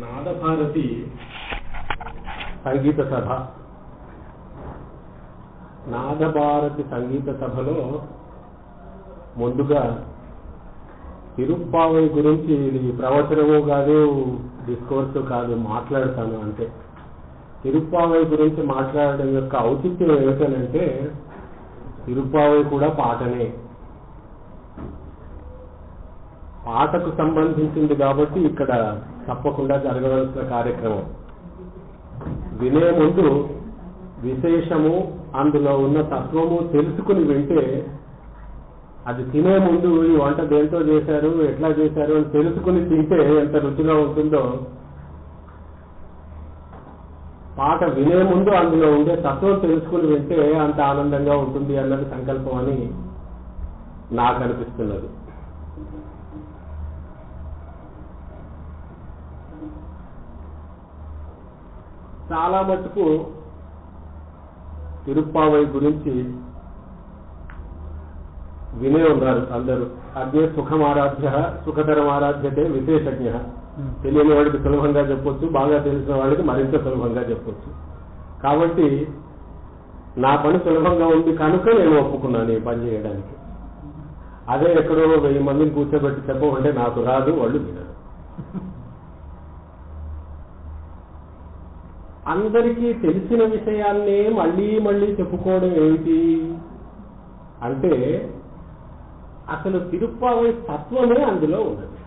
నాదభారతి సంగీత సభ. నాదభారతి సంగీత సభలో ముందుగా తిరుప్పావై గురించి ఇది ప్రవచనము కాదు, డిస్కోర్స్ కాదు, మాట్లాడతాను అంటే. తిరుప్పావై గురించి మాట్లాడడం యొక్క ఔచిత్యం ఏమిటనంటే తిరుప్పావై కూడా పాటనే, పాటకు సంబంధించింది కాబట్టి ఇక్కడ తప్పకుండా జరగవలసిన కార్యక్రమం. వినే ముందు విశేషము, అందులో ఉన్న తత్వము తెలుసుకుని వింటే, అది తినే ముందు ఈ వంట దేంతో చేశారు, ఎట్లా చేశారు అని తెలుసుకుని తింటే ఎంత రుచిగా ఉంటుందో, పాట వినే ముందు అందులో ఉండే తత్వం తెలుసుకుని వింటే అంత ఆనందంగా ఉంటుంది అన్నది సంకల్పం అని నాకు అనిపిస్తున్నది. చాలా మటుకు తిరుప్పావై గురించి వినే ఉన్నారు అందరూ. అదే సుఖమారాధ్య సుఖతరమారాధ్యతే విశేషజ్ఞ. తెలియని వాడికి సులభంగా చెప్పొచ్చు, బాగా తెలిసిన వాడికి మరింత సులభంగా చెప్పొచ్చు. కాబట్టి నా పని సులభంగా ఉంది కనుక నేను ఒప్పుకున్నాను ఈ పని చేయడానికి. అదే ఎక్కడో 1000 మందిని కూర్చోబెట్టి చెప్పమంటే నాకు రాదు, వాళ్ళు వినరు. అందరికీ తెలిసిన విషయాన్నే మళ్ళీ మళ్ళీ చెప్పుకోవడం ఏమిటి అంటే, అసలు తిరుప్పావై తత్వమే అందులో ఉన్నది.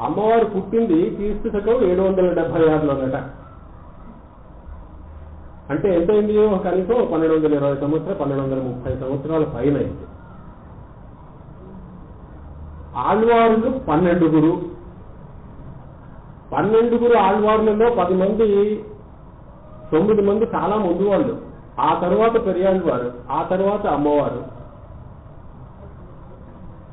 అమ్మవారు పుట్టింది క్రీస్తు శకం 776లోనట. అంటే ఎంతైంది? కనీసం 1220 సంవత్సరాలు, 1230 సంవత్సరాల పైన అయింది. ఆళ్వారులు 12 ఆళ్వార్లలో 10 మంది, 9 మంది చాలా ముందు వాళ్ళు, ఆ తర్వాత పెరియాళ్వారు, ఆ తర్వాత అమ్మవారు.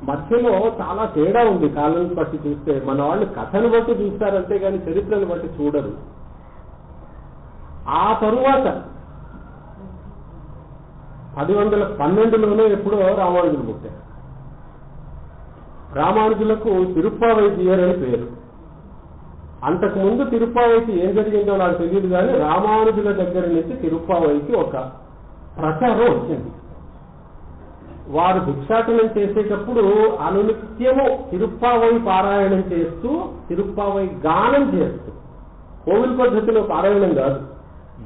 మధ్యలో చాలా తేడా ఉంది కాలం బట్టి చూస్తే. మన వాళ్ళు కథను బట్టి చూస్తారు అంతేగాని చరిత్రను బట్టి చూడరు. ఆ తరువాత 1112లోనే ఎప్పుడో రామానుజులు పుట్టారు. రామానుజులకు తిరుప్పావై జీయర్ అని పేరు. అంతకుముందు తిరుప్పావైకి ఏం జరిగిందో నాకు తెలియదు, కానీ రామానుజుల దగ్గర నుంచి తిరుప్పావైకి ఒక ప్రచారం వచ్చింది. వారు భిక్షాటనం చేసేటప్పుడు అనునిత్యము తిరుప్పావై పారాయణం చేస్తూ, తిరుప్పావై గానం చేస్తూ, కోవిల్ పద్ధతిలో పారాయణం కాదు,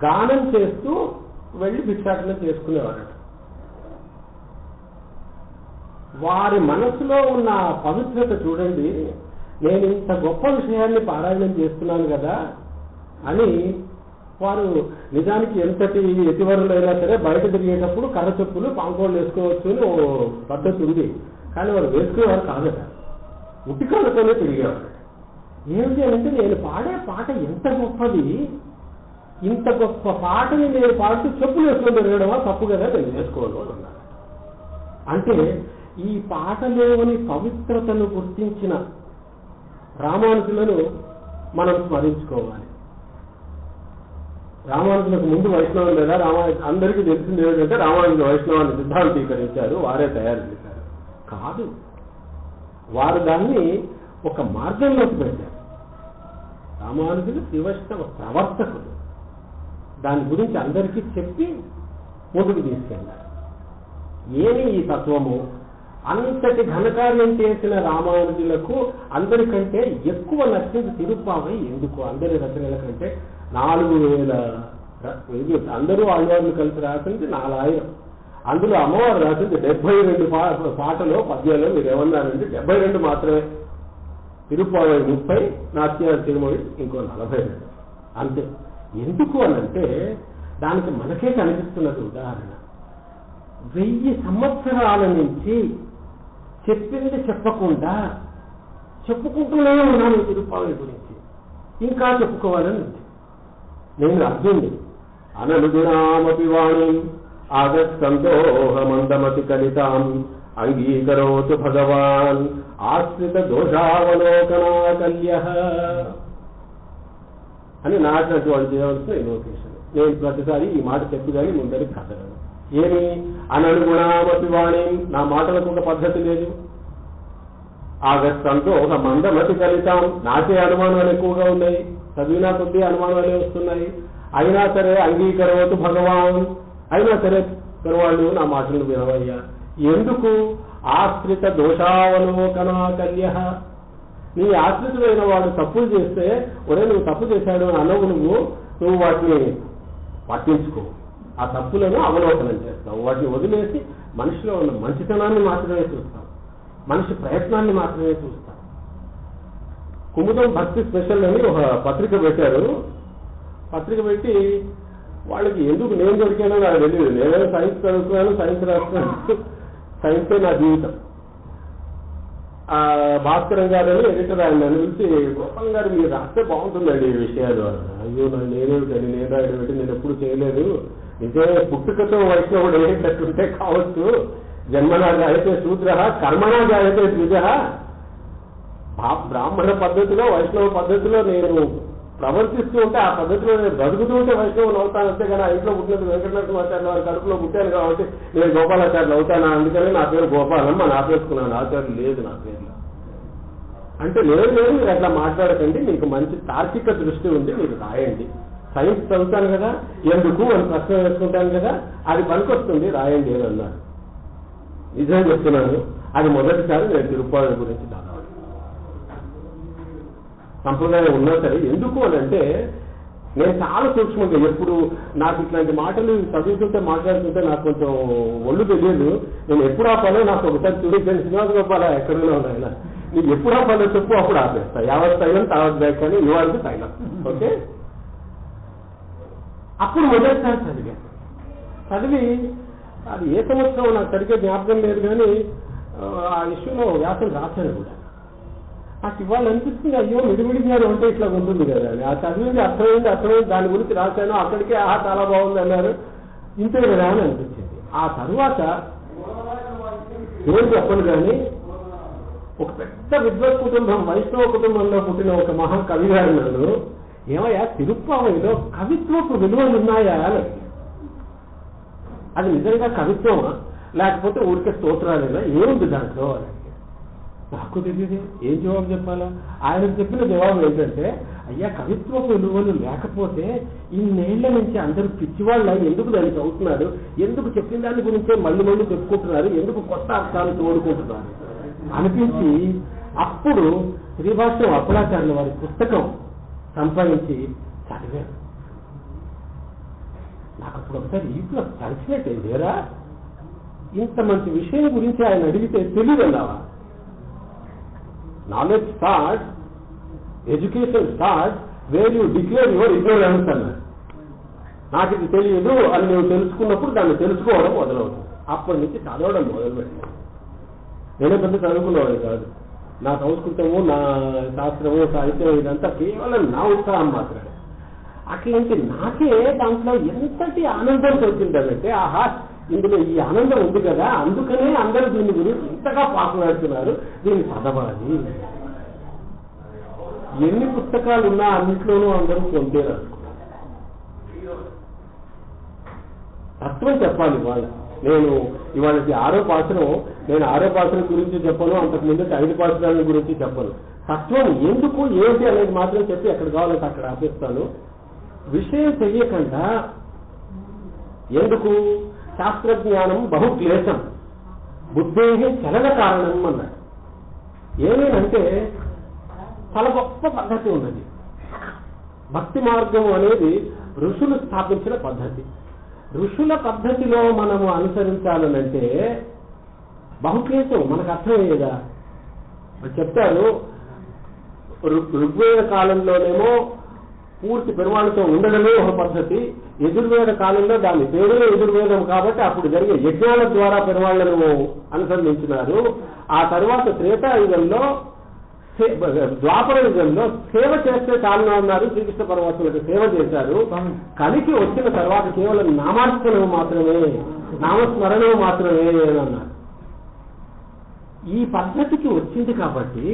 గానం చేస్తూ వెళ్ళి భిక్షాటనం చేసుకునేవారట. వారి మనసులో ఉన్న పవిత్రత చూడండి. నేను ఇంత గొప్ప విషయాన్ని పారాయణం చేస్తున్నాను కదా అని. వారు నిజానికి ఎంతటి ఎతివరులైనా సరే బయట తిరిగేటప్పుడు కర్ర చెప్పులు, పాంకోళ్ళు వేసుకోవచ్చు అని ఓ పద్ధతి ఉంది. కానీ వారు వేసుకునేవారు కాదట, ఉట్టికాళ్ళతోనే తిరిగేవారు. ఏమిటి అంటే, నేను పాడే పాట ఎంత గొప్పది, ఇంత గొప్ప పాటని నేను పాడుతూ చెప్పులు వేసుకొని తిరగడమా తప్పు కదా, నేను వేసుకోవడం అని అన్నారు. అంటే ఈ పాటలోని పవిత్రతను గుర్తించిన రామానుజులను మనం స్మరించుకోవాలి. రామానుజులకు ముందు వైష్ణవం లేదా? అందరికీ తెలిసింది ఏమిటంటే రామానుజులు వైష్ణవాన్ని సిద్ధాంతీకరించారు, వారే తయారు చేశారు. కాదు, వారు దాన్ని ఒక మార్గంలోకి పెట్టారు. రామానుజులు శ్రీవైష్ణవ ప్రవర్తకులు. దాని గురించి అందరికీ చెప్పి ముందుకు తీసుకెళ్ళారు. ఏమి ఈ తత్వము? అంతటి ఘనకార్యం చేసిన రామానుజులకు అందరికంటే ఎక్కువ నచ్చింది తిరుప్పావై. ఎందుకు? అందరి రచనల కంటే 4000, అందరూ ఆళ్వార్లు కలిసి రాసింది 4000. అందులో అమ్మవారు రాసింది 72 పాటలో, పద్యాలు. మీరు ఏమన్నారంటే 72 మాత్రమే. తిరుప్పావై 30, నాట్యాలు తిరుమొഴി ఇంకో 42 అంతే. ఎందుకు అనంటే, దానికి మనకే కనిపిస్తున్నది ఉదాహరణ. 1000 సంవత్సరాల నుంచి చెప్పింది చెప్పకుండా చెప్పుకుంటూనే ఉన్నాను తిరుప్పావై గురించి. ఇంకా చెప్పుకోవాలని ఉంది. నేను అర్జునుడి అననుగుణామపి వాణి ఆగస్తందోహమందమతి కలితాం అంగీకరోతు భగవాన్ ఆశ్రిత దోషావలోకనా కల్యః అని నాటినట్టు వాళ్ళు చేయవలసిన ఇన్వోకేషన్. నేను ప్రతిసారి ఈ మాట చెప్పి కానీ ముందరికి కదలను. ఏమి అననుగుణామపి వాణి, నా మాటలకు ఒక పద్ధతి లేదు. ఆగస్తంతో ఒక మందమతి ఫలితం. నాకే అనుమానాలు ఎక్కువగా ఉన్నాయి, చదివినా కొద్ది అనుమానాలే వస్తున్నాయి. అయినా సరే అంగీకరవద్దు భగవాన్, అయినా సరే పెరువాళ్ళు నా మాటలు వినవయ్యా. ఎందుకు? ఆశ్రిత దోషావలోకనా కల్య. నీ ఆశ్రితుడైన వాడు తప్పులు చేస్తే ఒరే నువ్వు తప్పు చేశాడు అని అనవు, నువ్వు వాటిని పట్టించుకో, ఆ తప్పులను అవలోకనం చేస్తావు. వాటిని వదిలేసి మనిషిలో ఉన్న మంచితనాన్ని మాత్రమే చూస్తావు, మనిషి ప్రయత్నాన్ని మాత్రమే చూస్తావు. కుముదం భక్తి స్పెషల్ అని ఒక పత్రిక పెట్టారు. పత్రిక పెట్టి వాళ్ళకి ఎందుకు నేను దొరికానో నాకు తెలియదు. నేనే సైన్స్ చదువుతున్నాను, సైన్స్ రాస్తున్నాను, సైన్సే నా జీవితం. భాస్కరం గారు అని ఎడిటర్, ఆయన నన్ను పిలిచి గోపాల్ గారు మీరు రాస్తే బాగుంటుందండి ఈ విషయాలు. అయ్యో నేనేమిటండి, నేను రాయడం పెట్టి నేను ఎప్పుడు చేయలేదు. నిజమే పుట్టుకతో వైష్ణవుడు అయ్యేటట్టుంటే కావచ్చు, జన్మనా జాయతే శూద్ర కర్మనా జాయతే ద్విజ. బ్రాహ్మణ పద్ధతిలో వైష్ణవ పద్ధతిలో నేను ప్రవర్తిస్తూ ఉంటే ఆ పద్ధతిలో నేను బతుకుతూ ఉంటే వైష్ణవులు అవుతాను. అంతేగాని ఆ ఇంట్లో పుట్టినట్టు వెంకటనరసింహాచార్యులు వారి కడుపులో పుట్టాను కాబట్టి నేను గోపాలాచార్యులు అవుతానా, అందుకని నా పేరు గోపాలమ్మ నాపేసుకున్నాను, ఆచార్యులు లేదు నా పేరులో అంటే. లేదు మీరు అట్లా మాట్లాడకండి, మీకు మంచి తార్కిక దృష్టి ఉంది, మీరు రాయండి. సైన్స్ చదువుతాను కదా, ఎందుకు అని ప్రశ్న వేసుకుంటాను కదా, అది పనికొస్తుంది, రాయండి అని అన్నారు. నిజం చెప్తున్నాను, అది మొదటిసారి నేను తిరుపతి గురించి చదవాలి. సంప్రదాయం ఉన్నా సరే ఎందుకు అని అంటే నేను చాలా సూక్ష్మంగా ఎప్పుడు నాకు ఇట్లాంటి మాటలు చదువుతుంటే మాట్లాడుతుంటే నాకు కొంచెం ఒళ్ళు తెలియదు. నేను ఎప్పుడు ఆపాలో నాకు ఒకసారి చూపించండి, శ్రీనివాస గోపాల ఎక్కడైనా ఉన్నాయన, నీకు ఎప్పుడు ఆపాలో చెప్పు, అప్పుడు ఆపేస్తా. యావత్ తైలం తావత్ బ్యాక్ అని ఇవాళకి తైలం. ఓకే, అప్పుడు మొదటిసారి చదివి అది ఏ సంవత్సరం నాకు సరిగ్గా జ్ఞాపకం లేదు, కానీ ఆ ఇష్యూలో వ్యాసం రాశాను కూడా. నాకు ఇవాళ అనిపిస్తుంది, అయ్యో మిడిమిడి జ్ఞానం అంటే ఇట్లా ఉంటుంది కదా అని. ఆ చదివింది అర్థమైంది దాని గురించి రాశాను, అక్కడికే చాలా బాగుంది అన్నారు, ఇంతే కదా అని అనిపించింది. ఆ తరువాత ఏం చెప్పను కానీ ఒక పెద్ద విద్వత్ కుటుంబం, వైష్ణవ కుటుంబంలో పుట్టిన ఒక మహాకవి గారు నన్ను, ఏమయ్యా తిరుప్పావైలో కవిత్వపు విలువలు ఉన్నాయా అని. అది నిజంగా కవిత్వమా లేకపోతే ఊరికే స్తోత్రాలేనా, ఏముంది దాంట్లో అని నాకు తెలియదు. ఏం జవాబు చెప్పాలా? ఆయనకు చెప్పిన జవాబు ఏంటంటే, అయ్యా కవిత్వపు విలువలు లేకపోతే ఇన్నేళ్ల నుంచి అందరూ పిచ్చివాళ్ళ ఎందుకు దాన్ని చదువుతున్నారు, ఎందుకు చెప్పిన దాని గురించే మళ్ళీ చెప్పుకుంటున్నారు, ఎందుకు కొత్త అర్థాలు తోడుకుంటున్నారు అనిపించి అప్పుడు శ్రీభాష్యం అప్పలాచార్యుల వారి పుస్తకం సంపాదించి చదివాను. నాకు అప్పుడు ఒకసారి ఇంట్లో తడిచినట్టే లేరా, ఇంత మంచి విషయం గురించి ఆయన అడిగితే తెలియదన్నావా? Knowledge start, education start where you declare your ignorance అన్నారు. నాకు ఇది తెలియదు అని నువ్వు తెలుసుకున్నప్పుడు దాన్ని తెలుసుకోవడం మొదలవుతుంది. అప్పటి నుంచి చదవడం మొదలుపెట్టాను. నేనే పెద్ద చదువుకునేవాడు కాదు. నా సంస్కృతము, నా శాస్త్రము, సాహిత్యం ఇదంతా కేవలం నా ఉత్సాహం మాత్రమే. అట్లాంటి నాకే దాంట్లో ఎంతటి ఆనందం వచ్చిందంటే, ఆహా ఇందులో ఈ ఆనందం ఉంది కదా, అందుకనే అందరూ దీని గురించి ఇంతగా పాకులాడుతున్నారు, దీన్ని చదవాలి. ఎన్ని పుస్తకాలు ఉన్నా అన్నింటిలోనూ అందరూ పొందే రాసుకున్నారు. తత్వం చెప్పాలి ఇవాళ. నేను ఇవాళకి 6వ పాత్రం, నేను 6వ పాత్రం గురించి చెప్పను, అంతకు ముందు 5 పాత్రాల గురించి చెప్పను. తత్వం ఎందుకు ఏంటి అనేది మాత్రం చెప్పి ఎక్కడ కావాలంటే అక్కడ ఆపేస్తాను. విషయం తెలియకుండా ఎందుకు? శాస్త్రజ్ఞానం బహుక్లేశం బుద్ధే చలన కారణం అన్నాడు. ఏమేనంటే చాలా గొప్ప పద్ధతి ఉన్నది. భక్తి మార్గం అనేది ఋషులు స్థాపించిన పద్ధతి. ఋషుల పద్ధతిలో మనము అనుసరించాలనంటే బహుక్లేశం, మనకు అర్థమయ్యేదా? చెప్తారు, ఋగ్వేద కాలంలోనేమో పూర్తి పెరుమాళతో ఉండడమే ఒక పద్ధతి, యజుర్వేద కాలంలో దాని పేరే యజుర్వేదం కాబట్టి అప్పుడు జరిగే యజ్ఞాల ద్వారా పెరుమాళ్లను అనుసంధించినారు. ఆ తర్వాత త్రేతాయుగంలో, ద్వాపర యుగంలో సేవ చేస్తే చాలు అన్నారు. శ్రీకృష్ణ పరమాత్మలకు సేవ చేశారు. కలికి వచ్చిన తర్వాత కేవలం నామార్చనం మాత్రమే, నామస్మరణం మాత్రమే అన్నారు. ఈ పద్ధతికి వచ్చింది కాబట్టి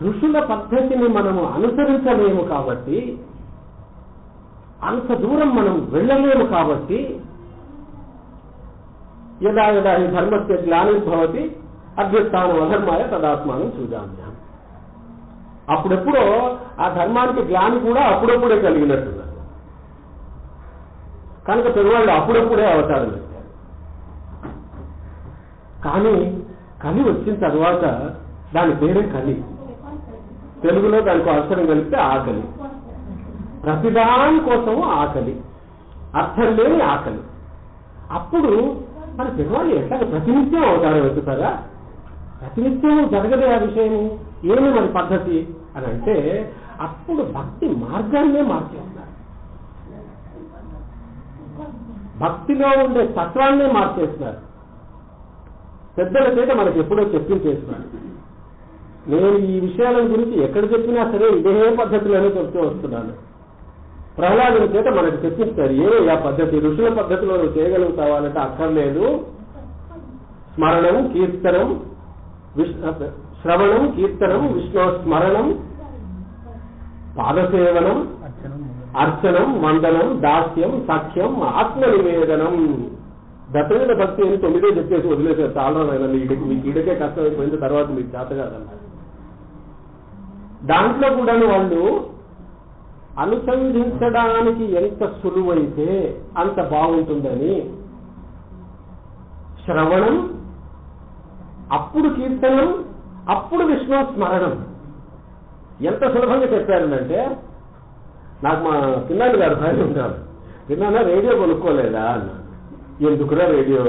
ఋషుల పద్ధతిని మనము అనుసరించలేము, కాబట్టి అంత దూరం మనం వెళ్ళలేము. కాబట్టి యదా యదా ఈ ధర్మస్య గ్లానిర్భవతి అభ్యుత్థానం అధర్మాయ తదాత్మానం సృజామ్యహం. అప్పుడెప్పుడో ఆ ధర్మానికి గ్లాని కూడా అప్పుడప్పుడే కలిగినట్టున్నారు. కనుక పెరువాళ్ళు అప్పుడప్పుడే అవతారం పెట్టారు. కానీ కలి వచ్చిన తర్వాత దాని పేరే కలి. తెలుగులో దానికి అవసరం కలిపితే ఆకలి. ప్రతిదాని కోసము ఆకలి, అర్థం లేని ఆకలి. అప్పుడు మన పెరువాళ్ళు ఎట్లా ప్రతినిత్యం అవతారం ఎత్తుతారా? ప్రతినిత్యం జరగదే ఆ విషయం. ఏమి మన పద్ధతి అని అంటే అప్పుడు భక్తి మార్గాన్నే మార్చేస్తారు. భక్తిలో ఉండే తత్వాన్నే మార్చేస్తున్నారు. పెద్దల చేత మనకు ఎప్పుడో చెప్పించేస్తున్నారు. నేను ఈ విషయాల గురించి ఎక్కడ చెప్పినా సరే ఇదే పద్ధతిలోనే చెప్తూ వస్తున్నాను. ప్రహ్లాదుని చేత మనకు చెప్పించారు. ఆ పద్ధతి ఋషుల పద్ధతిలో చేయగలుగుతావా అంటే అక్కర్లేదు. స్మరణం కీర్తనం శ్రవణం కీర్తనం విష్ణు స్మరణం పాదసేవనం అర్చనం వందనం దాస్యం సఖ్యం ఆత్మనివేదనం. దత్తమైన భక్తి అని 9 చెప్పేసి వదిలేసారు. చాలా మీకు ఈడకే కష్టం అయిపోయిన తర్వాత మీకు చేత కాదన్నారు. దాంట్లో కూడా వాళ్ళు అనుసంధించడానికి ఎంత సులువైతే అంత బాగుంటుందని శ్రవణం, అప్పుడు కీర్తనం, అప్పుడు విష్ణు స్మరణం ఎంత సులభంగా చెప్పారంటే నాకు మా పిల్లలు గారు భయం ఉంటారు. పిల్లన్నా రేడియో కొనుక్కోలేదా అన్నా. ఎందుకురా రేడియో?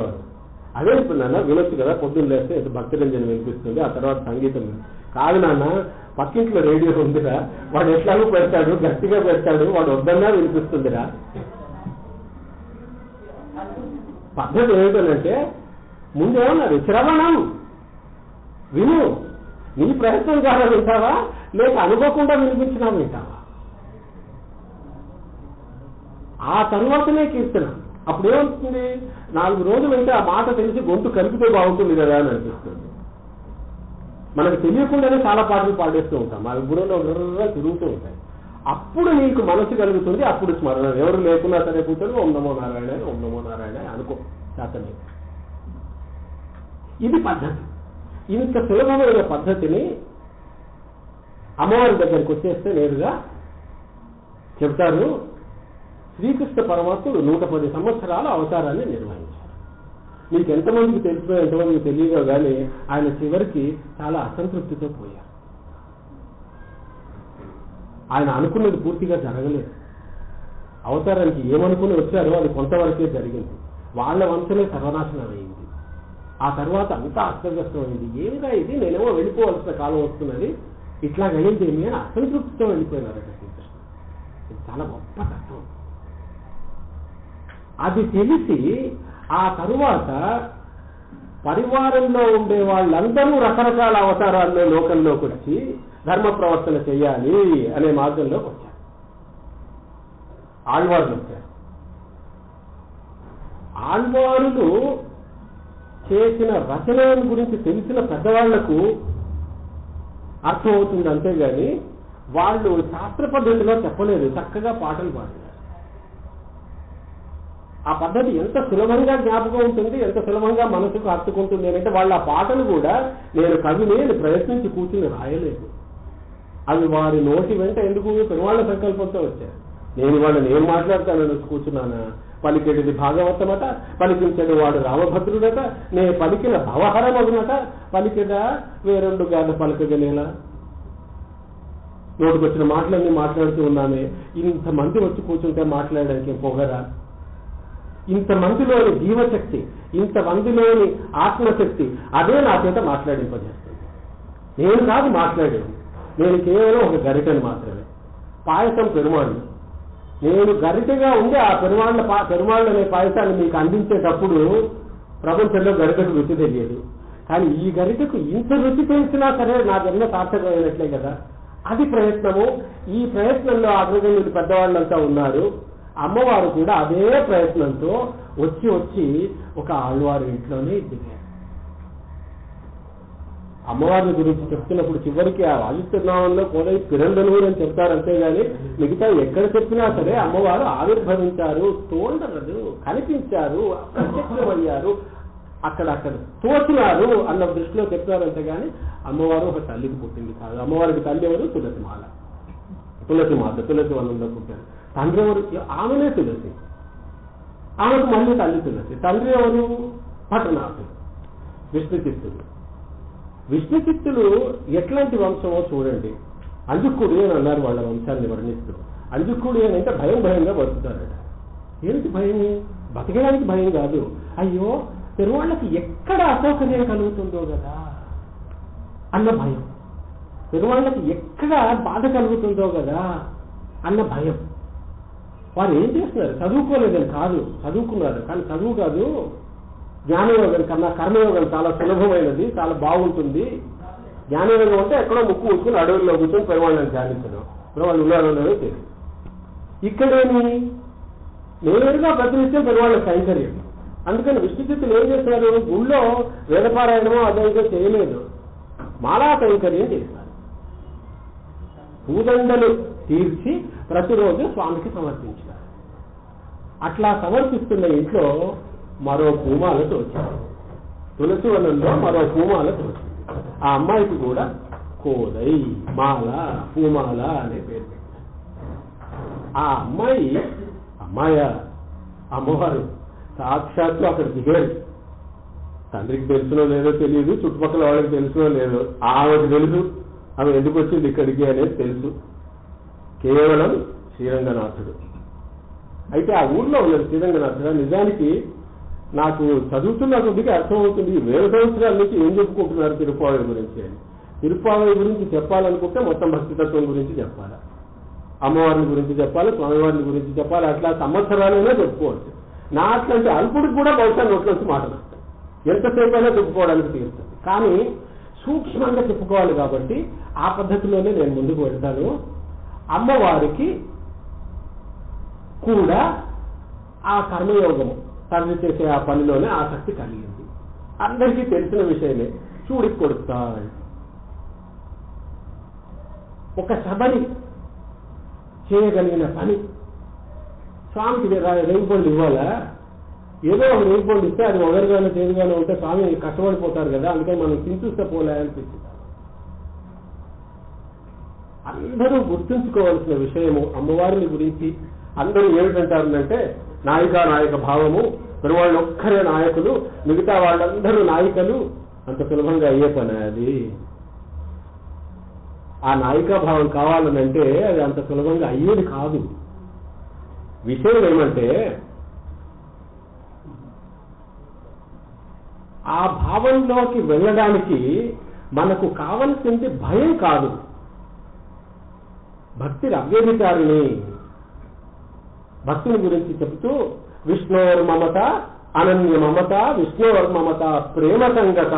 అదే నాన్న వినొచ్చు కదా, పొద్దున్న లేస్తే భక్తి రంజని వినిపిస్తుంది, ఆ తర్వాత సంగీతం. కాదు నాన్న, పక్కింట్లో రేడియో ఉందిరా, వాడు ఎట్లాగూ పెడతాడు, గట్టిగా పెడతాడు, వాడు వద్దన్నా వినిపిస్తుందిరా. పద్ధతి ఏమిటంటే ముందేమన్నారు, శ్రవణం విను, నీ ప్రయత్నం ద్వారా వింటావా లేక అనుకోకుండా వినిపించినా వింటావా? ఆ తర్వాతనే కీర్తన. అప్పుడు ఏమవుతుంది, 4 రోజులు అయితే ఆ మాట తెలిసి గొంతు కలిపితే బాగుంటుంది కదా అని అనిపిస్తుంది. మనకు తెలియకుండానే చాలా పాటలు పాడేస్తూ ఉంటాం, మా బుర్రలో తిరుగుతూ ఉంటాయి. అప్పుడు నీకు మనసు కలుగుతుంది, అప్పుడు స్మరణ. ఎవరు లేకున్నా సరే కూర్చొని ఓం నమో నారాయణ ఓం నమో నారాయణ అనుకో శాతమే. ఇది పద్ధతి. ఇంత సులభమైన పద్ధతిని అమ్మవారి దగ్గరికి వచ్చేస్తే నేరుగా చెప్తారు. శ్రీకృష్ణ పరమాత్ముడు 110 సంవత్సరాల అవతారాన్ని నిర్వహించారు. మీకు ఎంతమందికి తెలుసో ఎంతమందికి తెలియదో కానీ ఆయన చివరికి చాలా అసంతృప్తితో పోయారు. ఆయన అనుకున్నది పూర్తిగా జరగలేదు. అవతారానికి ఏమనుకుని వచ్చారో అది కొంతవరకే జరిగింది. వాళ్ళ వంశనే సర్వనాశనం అయింది. ఆ తర్వాత అంతా అస్తవ్యస్తమైంది. ఏమిగా ఇది, నేనేమో వెళ్ళిపోవలసిన కాలం వస్తున్నది, ఇట్లాగైందేమి అని అసంతృప్తితో వెళ్ళిపోయినారట శ్రీకృష్ణ. ఇది చాలా గొప్ప తత్వం. అది తెలిసి ఆ తరువాత పరివారంలో ఉండే వాళ్ళందరూ రకరకాల అవతారాల్లో లోకంలోకి వచ్చి ధర్మ ప్రవర్తన చేయాలి అనే మార్గంలోకి వచ్చారు. ఆళ్వార్లు వచ్చారు. ఆళ్వారులు చేసిన రచన గురించి తెలిసిన పెద్దవాళ్లకు అర్థమవుతుంది, అంతేగాని వాళ్ళు శాస్త్ర పద్ధతిలో చెప్పలేదు. చక్కగా పాటలు పాడారు. ఆ పద్ధతి ఎంత సులభంగా జ్ఞాపకం ఉంటుంది, ఎంత సులభంగా మనసుకు హత్తుకుంటుంది అంటే వాళ్ళ ఆ పాటలు కూడా నేను కవిని ప్రయత్నించి కూర్చుని రాయలేదు. అవి వారి నోటి వెంట ఎందుకు పెరువాళ్ల సంకల్పంతో వచ్చారు. నేను వాళ్ళని ఏం మాట్లాడతానని కూర్చున్నానా, పలికెడిది భాగవతమట, పలికించడు వాడు రామభద్రుడట, నే పలికిన భవహరమగునట, పలికెడ వేరెండు గాథ పలకగలేలా. నోటికొచ్చిన మాటలన్నీ మాట్లాడుతూ ఉన్నామే. ఇంతమంది వచ్చి కూర్చుంటే మాట్లాడడానికి పొగరా? ఇంతమందిలోని జీవశక్తి, ఇంతమందిలోని ఆత్మశక్తి అదే నా చేత మాట్లాడింపజేస్తుంది. నేను కాదు మాట్లాడేది, నేను కేవలం ఒక గరిటెను మాత్రమే. పాయసం పెరుమాళ్ళు, నేను గరిటెగా ఉండి ఆ పెరుమాళ్ళు అనే పాయసాన్ని మీకు అందించేటప్పుడు ప్రపంచంలో గరిటెకు రుచి తెలియదు. కానీ ఈ గరిటెకు ఇంత రుచి తెలిసినా సరే నా జన్మ సార్థకమైనట్లే కదా. అది ప్రయత్నము. ఈ ప్రయత్నంలో అగ్రగణ్యులు పెద్దవాళ్ళంతా ఉన్నారు. అమ్మవారు కూడా అదే ప్రయత్నంతో వచ్చి ఒక ఆళ్వారు ఇంట్లోనే దిగారు. అమ్మవారి గురించి చెప్తున్నప్పుడు చివరికి ఆ వాయుస్తున్నామంలో కోదై పిరందనూరు అని చెప్తారు, అంతేగాని మిగతా ఎక్కడ చెప్పినా సరే అమ్మవారు ఆవిర్భవించారు, తోండరదు, కనిపించారు, ప్రత్యక్షమయ్యారు అక్కడ తోచినారు అన్న దృష్టిలో చెప్తున్నారు. అంతేగాని అమ్మవారు ఒక తల్లికి పుట్టింది కాదు. అమ్మవారికి తల్లి ఎవరు? తులసిమాల, తులసిమాత, తులసి వనంలో పుట్టారు. తండ్రి ఎవరు? ఆమెనే తులసి, ఆమెకు మళ్ళీ తల్లి తులసి. తండ్రి ఎవరు? పట్టనాథుడు, విష్ణుచిత్తుడు. విష్ణుచిత్తులు ఎట్లాంటి వంశమో చూడండి. అంజుక్కుడి అని అన్నారు వాళ్ళ వంశాన్ని వర్ణిస్తూ. అంజుక్కుడి అని అంటే భయంగా బతుకుతారట. ఏంటి భయం? బతకడానికి భయం కాదు. అయ్యో పెరువాళ్ళకి ఎక్కడ అసౌకర్యం కలుగుతుందో కదా అన్న భయం, పెరువాళ్ళకి ఎక్కడ బాధ కలుగుతుందో కదా అన్న భయం. వారు ఏం చేస్తున్నారు? చదువుకోలేదని కాదు, చదువుకున్నారు. కానీ చదువు కాదు, జ్ఞానయోగం కన్నా కర్మయోగం చాలా సులభమైనది, చాలా బాగుంటుంది. జ్ఞానయోగం అంటే ఎక్కడో ముక్కు కూర్చుని అడవుల్లో కూర్చొని పెరువాళ్ళని ధ్యానించడం, పెరువాళ్ళు ఉన్నారో తెలియదు. ఇక్కడేమి నేరుగా ప్రతినిత్యం పెరువాళ్ళ కైంకర్యం. అందుకని విష్ణుచిత్తులు ఏం చేశారు? గుళ్ళో వేదపారాయణమో అదేదో చేయలేదు, మాలా కైంకర్యం చేశారు. పూదండలు తీర్చి ప్రతిరోజు స్వామికి సమర్పించారు. అట్లా సమర్పిస్తున్న ఇంట్లో మరో పూమాలతో వచ్చింది. తులసి వనంలో మరో పూమాలతో వచ్చింది. ఆ అమ్మాయికి కూడా కోదై, మాల, పూమాల అనే పేరు పెట్టారు. ఆ అమ్మాయ అమ్మవారు సాక్షాత్తు అక్కడ దిగాడు. తండ్రికి తెలుసునో లేదో తెలియదు, చుట్టుపక్కల వాళ్ళకి తెలుసునో లేదో, ఆమెకు తెలుసు ఆమె ఎందుకు వచ్చింది ఇక్కడికి అనేది తెలుసు. కేవలం శ్రీరంగనాథుడు. అయితే ఆ ఊర్లో ఉన్నది శ్రీరంగనాథుడు. నిజానికి నాకు చదువుతున్న కొద్దిగా అర్థమవుతుంది, 1000 సంవత్సరాల నుంచి ఏం చెప్పుకుంటున్నారు తిరుప్పావళి గురించి అని. తిరుప్పావళి గురించి చెప్పాలనుకుంటే మొత్తం భక్తితత్వం గురించి చెప్పాలి, అమ్మవారిని గురించి చెప్పాలి, స్వామివారిని గురించి చెప్పాలి. అట్లా సంవత్సరాలైనా చెప్పుకోవచ్చు. నా అట్లాంటి అల్పుడికి కూడా బహుశా నోట్లోంచి మాటలు ఎంతసేపు అయినా చెప్పుకోవడానికి తీరుతుంది. కానీ సూక్ష్మంగా చెప్పుకోవాలి కాబట్టి ఆ పద్ధతిలోనే నేను ముందుకు వెళ్తాను. అమ్మవారికి కూడా ఆ కర్మయోగము తండ్రి చేసే ఆ పనిలోనే ఆసక్తి కలిగింది. అందరికీ తెలిసిన విషయమే. చూడికి కొడుతాడు. ఒక సభని చేయగలిగిన పని. స్వామికి రేగిపండు ఇవ్వాలా? ఏదో ఒక రేగిపండు ఇస్తే అది ఒగరుగానే చేదుగానే ఉంటే స్వామి కష్టపడిపోతారు కదా, అందుకని మనం తింటూస్తే పోలే అనిపించింది. అందరూ గుర్తుంచుకోవాల్సిన విషయము అమ్మవారిని గురించి. అందరూ ఏమిటంటారంటే నాయక భావము, పెరువాళ్ళు ఒక్కరే నాయకులు, మిగతా వాళ్ళందరూ నాయికలు. అంత సులభంగా అయ్యే పని అది. ఆ నాయికా భావం కావాలనంటే అది అంత సులభంగా అయ్యేది కాదు. విషయం ఏమంటే ఆ భావంలోకి వెళ్ళడానికి మనకు కావలసింది భయం కాదు, భక్తి అవ్యభిచారిణి. భక్తుని గురించి చెబుతూ విష్ణోర్మమత అనన్య మమత, విష్ణోర్మమత ప్రేమ సంగత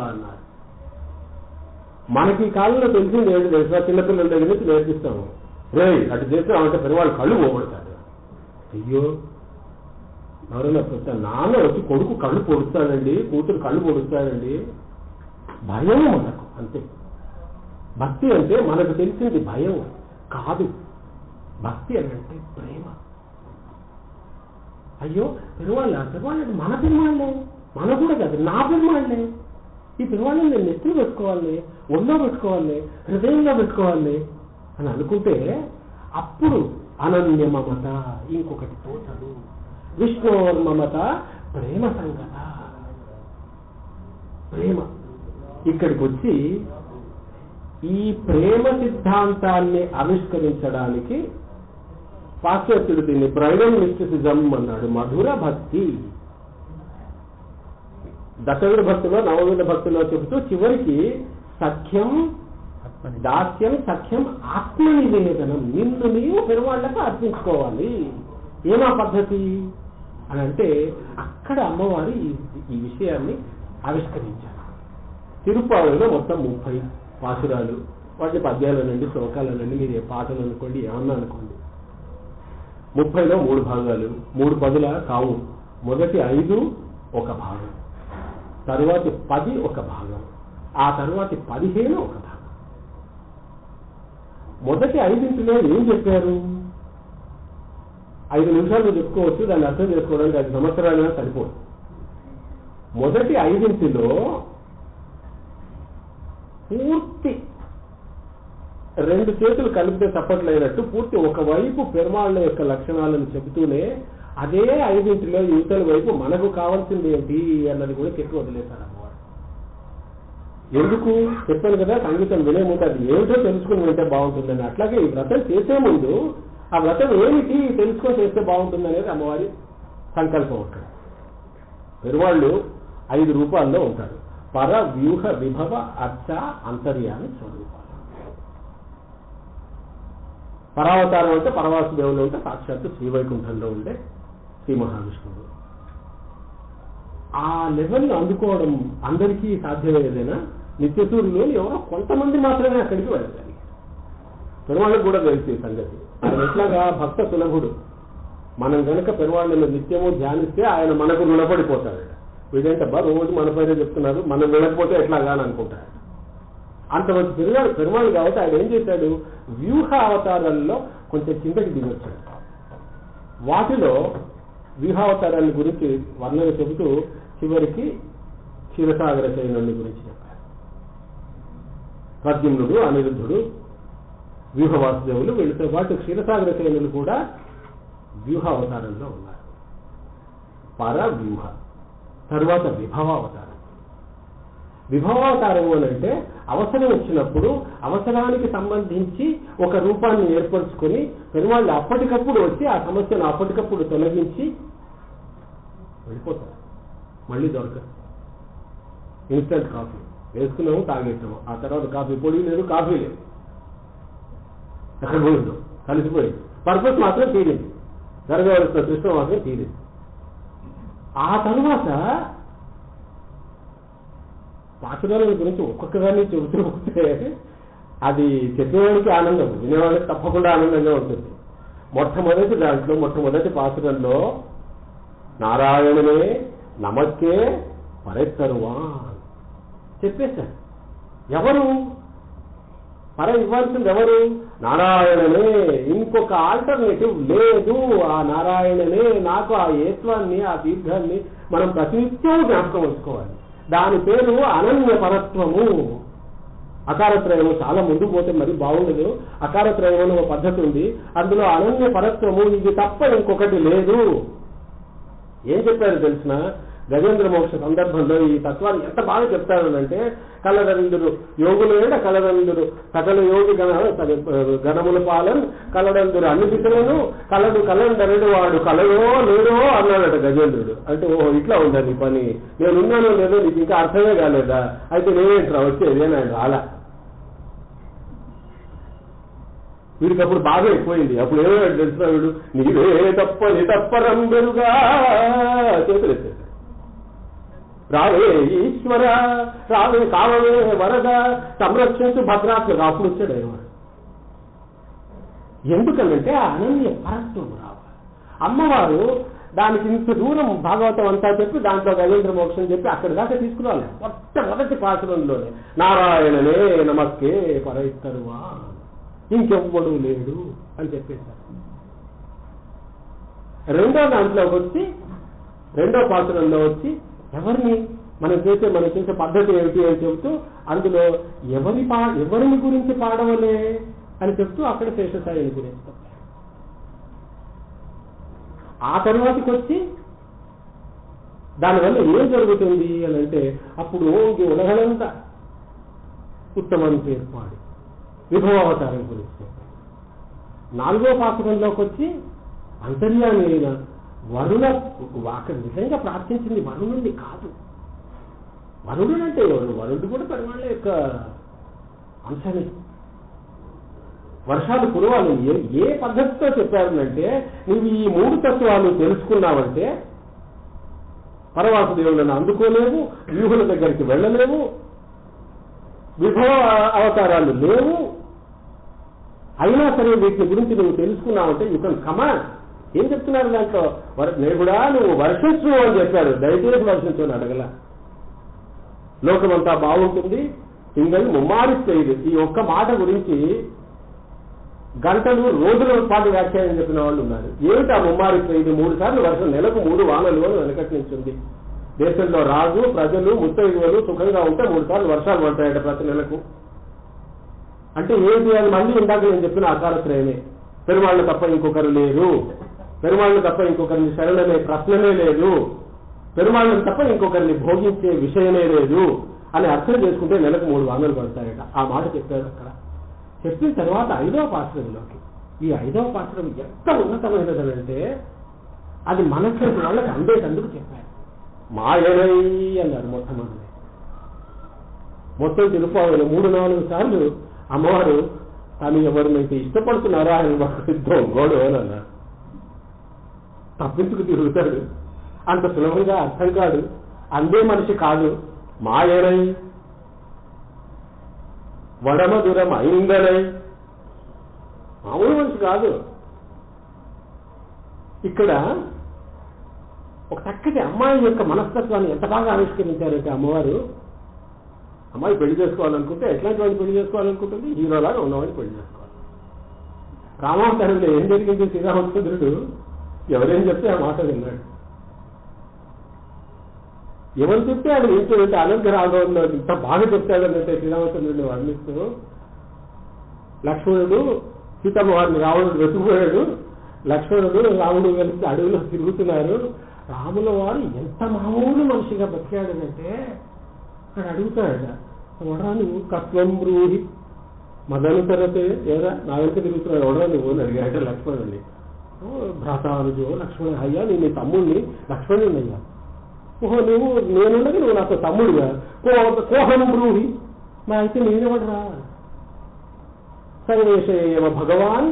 అన్నారు. మనకి ఈ కాలంలో తెలిసింది ఏంటి తెలుసా? చిన్నపిల్లల దగ్గర నుంచి నేర్పిస్తాము. అటు చేసినామంటే పెరువాళ్ళు కళ్ళు పోగొడతాడు. అయ్యో ఎవరైనా నాన్న వచ్చి కొడుకు కళ్ళు పొడుస్తాడండి, కూతురు కళ్ళు పొడుస్తాడండి. భయం మనకు, అంతే. భక్తి అంటే మనకు తెలిసింది భయం కాదు, భక్తి అని అంటే ప్రేమ. అయ్యో పెరువాళ్ళ మన పెరువాళ్ళే, మన కూడా కాదు, నా పెరువాళ్ళే. ఈ పెరువాళ్ళని నేను నెత్తిలో పెట్టుకోవాలి, ఒళ్ళో పెట్టుకోవాలి, హృదయంలో పెట్టుకోవాలి అని అనుకుంటే అప్పుడు అనన్య మమత ఇంకొకటి తోచదు. విష్ణోర్మమత ప్రేమ సంగత. ప్రేమ ఇక్కడికి వచ్చి ఈ ప్రేమ సిద్ధాంతాన్ని ఆవిష్కరించడానికి పాశ్చాత్యుడు దీన్ని బ్రైడల్ మిస్టిసిజం అన్నాడు. మధుర భక్తి. దశవిధ భక్తిలో నవవిధ భక్తిలో చెబుతూ చివరికి సఖ్యం, దాస్యం, సఖ్యం, ఆత్మనివేదనం. నిన్ను నీవు పెరువాళ్లకు అర్పించుకోవాలి. ఏమా పద్ధతి అని అంటే అక్కడ అమ్మవారు ఈ విషయాన్ని ఆవిష్కరించారు. తిరుప్పావళిలో మొత్తం 30 పాసురాలు, వాటి పద్యాలనండి, శ్లోకాలనండి, మీరు ఏ పాటలు అనుకోండి, ఏమన్నా అనుకోండి. 30లో 3 భాగాలు, 3 పదుల కావు. మొదటి 5 ఒక భాగం, తరువాతి 10 ఒక భాగం, ఆ తరువాతి 15 ఒక భాగం. మొదటి 5 ఏం చెప్పారు? 5 నిమిషాలు చెప్పుకోవచ్చు, దాన్ని అర్థం చేసుకోవడానికి 5 సంవత్సరాలైనా సరిపోదు. మొదటి 5 పూర్తి 2 చేతులు కలిపితే చప్పట్లైనట్టు పూర్తి ఒకవైపు పెరుమాళ్ళ యొక్క లక్షణాలను చెబుతూనే అదే 5 యువతల వైపు మనకు కావాల్సింది ఏంటి అన్నది కూడా చెప్పి వదిలేశారు అమ్మవారు. ఎందుకు చెప్పాను కదా, సంగీతం వినే ముందు అది ఏమిటో తెలుసుకుని వింటే బాగుంటుందని. అట్లాగే ఈ వ్రతం చేసే ముందు ఆ వ్రతం ఏమిటి తెలుసుకొని చేస్తే బాగుంటుంది అనేది అమ్మవారి సంకల్పం ఉంటుంది. పెరుమాళ్ళు 5 రూపాల్లో ఉంటారు. పర, వ్యూహ, విభవ, అర్చ, అంతర్యామి స్వరూపాలు. పరావతారం అంటే పరవాసుదేవులు ఉంటే సాక్షాత్తు శ్రీవైకుంఠంలో ఉండే శ్రీ మహావిష్ణువు. ఆ లెవెల్ని అందుకోవడం అందరికీ సాధ్యమయ్యేదేనా? నిత్యసూరులు ఎవరో కొంతమంది మాత్రమే అక్కడికి వెళ్ళాలి. పెరుమాళ్ళకు కూడా తెలిసి సంగతి. ఆయన ఎట్లాగా భక్త సులభుడు. మనం కనుక పెరుమాళ్ళని నిత్యము ధ్యానిస్తే ఆయన మనకు రుణపడిపోతాడు. వీడేంటబ్బా రోజు మన పైన చెప్తున్నారు, మనం వినకపోతే ఎట్లాగా అని అనుకుంటాడు. అంతమంది పెరుమాళ్ళు కాబట్టి ఆయన ఏం చేశాడు, వ్యూహ అవతారాల్లో కొంచెం కిందకి దిగొచ్చాడు. వాటిలో వ్యూహావతారాన్ని గురించి వర్ణన చెబుతూ చివరికి క్షీరసాగర శయనుడి గురించి చెప్పారు. ప్రద్యుమ్నుడు, అనిరుద్ధుడు, వ్యూహవాసుదేవులు, వీళ్ళతో పాటు క్షీరసాగర శయనులు కూడా వ్యూహ అవతారంలో ఉన్నారు. పర, వ్యూహ. తరువాత విభవావతారం. విభవావతారము అని అంటే అవసరం వచ్చినప్పుడు అవసరానికి సంబంధించి ఒక రూపాన్ని ఏర్పరచుకొని పెరుమాళ్ళు అప్పటికప్పుడు వచ్చి ఆ సమస్యను అప్పటికప్పుడు తొలగించి వెళ్ళిపోతారు. మళ్ళీ దొరకదు. ఇన్స్టెంట్ కాఫీ వేసుకున్నాము, తాగేస్తాము. ఆ తర్వాత కాఫీ పొడి లేదు, కాఫీ లేదు, ఎక్కడ పోయిందో కలిసిపోయింది. పర్పస్ మాత్రం తీరింది, జరగవలసిన కృష్ణ మాత్రం తీరింది. ఆ తర్వాత పాఠశాల గురించి ఒక్కొక్కదాన్ని చెబుతూ ఉంటే అది చెప్పేవాడికి ఆనందం, వినేవాడికి తప్పకుండా ఆనందంగా ఉంటుంది. మొట్టమొదటి పాసురంలో నారాయణనే నమస్తే పరెత్తరువా చెప్పేశారు. ఎవరు పర ఇవ్వాల్సింది? ఎవరు? నారాయణనే. ఇంకొక ఆల్టర్నేటివ్ లేదు. ఆ నారాయణనే. నాకు ఆ ఏత్వాన్ని, ఆ దీర్ఘాన్ని మనం ప్రతినిత్యం జ్ఞాపకం ఉంచుకోవాలి. దాని పేరు అనన్య పరత్వము. అకారత్రయము చాలా ముందుకు పోతే మరి బాగుండదు. అకారత్రయం అనే ఒక పద్ధతి ఉంది, అందులో అనన్య పరత్వము, ఇది తప్ప ఇంకొకటి లేదు. ఏం చెప్పారు తెలిసిన? గజేంద్ర మోక్ష సందర్భంలో ఈ తత్వాన్ని ఎంత బాగా చెప్తారనంటే, కలడందురు యోగులు ఏడ కలడందురు సకల యోగి గణముల పాలన్ కలడందురు అన్ని దిశలను కలండరుడు వాడు కలడో లేడో అన్నాడట గజేంద్రుడు. అంటే ఓహో ఇట్లా ఉందని పని, నేనున్నానో లేదో నీకు ఇంకా అర్థమే కాలేదా? అయితే నేనేంట్రా వచ్చేది అని ఆయన రాలా. వీడికి అప్పుడు బాగా ఎక్కువైంది. అప్పుడు ఏమో తెలిసిన వీడు నీవే తప్పరంబెరుగా చేతులు ఎత్తాడు. రావే ఈశ్వర, రావే కావవే వరద, సంరక్షించు భద్రాత్మగా. అప్పుడు వచ్చాడు ఆయన. ఎందుకనంటే అనన్య పరత్వం రావాలి. అమ్మవారు దానికి ఇంత దూరం భాగవతం అంతా చెప్పి దాంట్లో గజేంద్ర మోక్షం చెప్పి అక్కడి దాకా తీసుకురావాలి. మొట్టమొదటి పాత్రలోనే నారాయణనే నమస్తే పరైత్తరువా, ఇంకెవ్వడు లేడు అని చెప్పేశారు. రెండో పాత్రలో వచ్చి ఎవరిని మనం చేసే పద్ధతి ఏమిటి అని చెబుతూ అందులో ఎవరిని గురించి పాడవలే అని చెప్తూ అక్కడ శేషసాయిని గురించి చెప్పారు. ఆ తర్వాతకి వచ్చి దానివల్ల ఏం జరుగుతుంది అని అంటే అప్పుడు ఓంగి ఉలగలంతా ఉత్తమం ఏర్పాడు విభవావతారం గురించి చెప్పారు. 4వ పాత్రంలోకి వచ్చి అంతర్యామి అయిన వరుణ, అక్కడ నిజంగా ప్రార్థించింది వరుణుడిని కాదు. వరుణుడు అంటే ఎవరు? వరుణుడు కూడా పెరుమాళ్ళ యొక్క అంశమే. వర్షాలు కురవాలి. ఏ పద్ధతితో చెప్పారంటే, నువ్వు ఈ 3 తత్వాలు తెలుసుకున్నావంటే పరవాసుదేవులను అందుకోలేవు, వ్యూహుల దగ్గరికి వెళ్ళలేవు, విభవ అవతారాలు లేవు. అయినా సరే వీటిని గురించి నువ్వు తెలుసుకున్నావంటే యూ కెన్ కమాండ్. ఏం చెప్తున్నారు దాంట్లో? నేగుడా నువ్వు వర్షించు అని చెప్పాడు. దయచేసి వర్షించు అని అడగల. లోకమంతా బాగుంటుంది, సింగల్ ముమ్మారిస్తేది. ఈ ఒక్క మాట గురించి గంటలు రోజుల పాటు వ్యాఖ్యానం చెప్పిన వాళ్ళు ఉన్నారు. ఏమిటి ఆ ముమ్మారిస్తేది? 3 సార్లు వర్షం, నెలకు 3 వానలు అని వెనకటి నుంచి ఉంది. దేశంలో రాజు ప్రజలు ముత్తైదువులు సుఖంగా ఉంటే 3 సార్లు వర్షాలు పడతాయట ప్రతి నెలకు. అంటే ఏంటి అని మళ్ళీ ఇందాక నేను చెప్పిన అకాలత్రయమే. పెరుమాళ్ళు తప్ప ఇంకొకరు లేరు, పెరుమాళ్ళు తప్ప ఇంకొకరిని శరణమే ప్రశ్ననే లేదు, పెరుమాళ్ళని తప్ప ఇంకొకరిని భోగించే విషయమే లేదు అని అర్థం చేసుకుంటే నెలకు 3 వానలు పడతాయట. ఆ మాట చెప్పాడు అక్కడ. చెప్పిన తర్వాత 5వ పాశ్రంలోకి, ఈ 5వ పాశ్రం ఎంత ఉన్నతమైనదంటే అది మనకి వాళ్ళకి అందేటందుకు చెప్పారు. మాయనై అన్నారు మొట్టమొదటి. మొత్తం తిరుపావులు 3-4 సార్లు అమ్మవారు తాను ఎవరినైతే ఇష్టపడుతున్నారో ఆయన దొంగోడు అని అన్నారు. తప్పించుకు తిరుగుతాడు, అంత సులభంగా అర్థం కాదు, అందే మనిషి కాదు. మాయనై వడమధురం ఐందనై, మామూలు మనిషి కాదు. ఇక్కడ ఒక చక్కటి అమ్మాయి యొక్క మనస్తత్వాన్ని ఎంత బాగా ఆవిష్కరించారంటే అమ్మవారు, అమ్మాయి పెళ్లి చేసుకోవాలనుకుంటే ఎట్లాంటి వాడిని పెళ్లి చేసుకోవాలనుకుంటుంది? హీరోలాగా ఉన్నవాడిని పెళ్లి చేసుకోవాలి. రామావతారంలో ఏం జరిగింది? శ్రీరామచంద్రుడు ఎవరేం చెప్తే ఆ మాట విన్నాడు. ఎవరు చెప్తే ఆయన ఏంటంటే అనంతరాఘవంలో ఇంత బాగా చెప్తాడనంటే శ్రీరామచంద్రుడిని వర్ణిస్తూ, లక్ష్మణుడు సీతమ్మ వారిని రావణుడు వెతుకుపోయాడు, లక్ష్మణుడు రాముడు కలిసి అడవిలో తిరుగుతున్నారు, రాముల వారు ఎంత మామూలు మనిషిగా బతికాడనంటే అక్కడ అడుగుతాడట, ఎవడరా నువ్వు కత్వం బ్రూహి మదను తరతే ఏదా నా వెంట తిరుగుతున్నాడు, ఎవడరా నువ్వు అని అడిగాట లక్ష్మణుడిని. భ్రాతానుజో లక్ష్మణ్, అయ్యా నేను నీ తమ్ముడిని లక్ష్మణుడిని అయ్యా. ఓహో నువ్వు నేనుండగా నువ్వు నాకు తమ్ముడుగా, కోహం బ్రూహి నా అయితే నేనెవడరా. సర్వేశేవ భగవాన్